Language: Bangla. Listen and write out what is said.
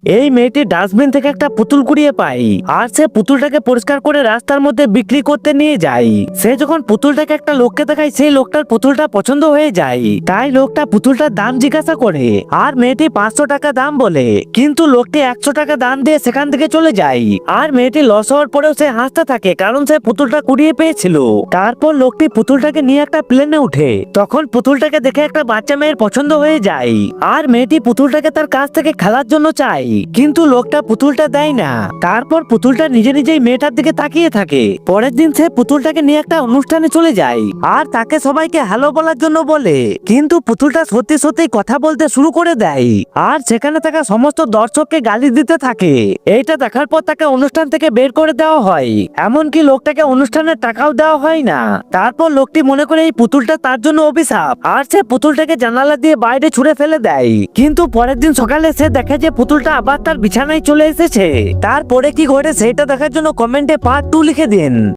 এই মেয়েটি ডাস্টবিন থেকে একটা পুতুল কুড়িয়ে পায় আর সে পুতুলটাকে পরিষ্কার করে রাস্তার মধ্যে বিক্রি করতে নিয়ে যায়। সে যখন পুতুলটাকে একটা লোককে দেখায় সেই লোকটার পুতুলটা পছন্দ হয়ে যায়, তাই লোকটা পুতুলটার দাম জিজ্ঞাসা করে আর মেয়েটি 500 টাকা দাম বলে, কিন্তু লোকটি 100 টাকা দাম দিয়ে সেখান থেকে চলে যায়। আর মেয়েটি লস হওয়ার পরেও সে হাসতে থাকে কারণ সে পুতুলটা কুড়িয়ে পেয়েছিল। তারপর লোকটি পুতুলটাকে নিয়ে একটা প্লেনে উঠে, তখন পুতুলটাকে দেখে একটা বাচ্চা মেয়ের পছন্দ হয়ে যায় আর মেয়েটি পুতুলটাকে তার কাছ থেকে খেলার জন্য চায়, কিন্তু লোকটা পুতুলটা দেয় না। তারপর পুতুলটা নিজে নিজেই মেয়েটার দিকে তাকিয়ে থাকে। পরের দিন সে পুতুলটাকে নিয়ে একটা অনুষ্ঠানে চলে যায় আর তাকে সবাইকে হ্যালো বলার জন্য বলে, কিন্তু পুতুলটা সত্যি সত্যি কথা বলতে শুরু করে দেয় আর সেখানে থাকা সমস্ত দর্শককে গালি দিতে থাকে। এইটা দেখার পর তাকে অনুষ্ঠান থেকে বের করে দেওয়া হয়, এমনকি লোকটাকে অনুষ্ঠানের টাকাও দেওয়া হয় না। তারপর লোকটি মনে করে এই পুতুলটা তার জন্য অভিশাপ আর সে পুতুলটাকে জানালা দিয়ে বাইরে ছুঁড়ে ফেলে দেয়। কিন্তু পরের দিন সকালে সে দেখে যে পুতুলটা আবার তার বিছানায় চলে এসেছে। তারপরে কি ঘটে সেটা দেখার জন্য কমেন্টে পার্ট 2 লিখে দিন।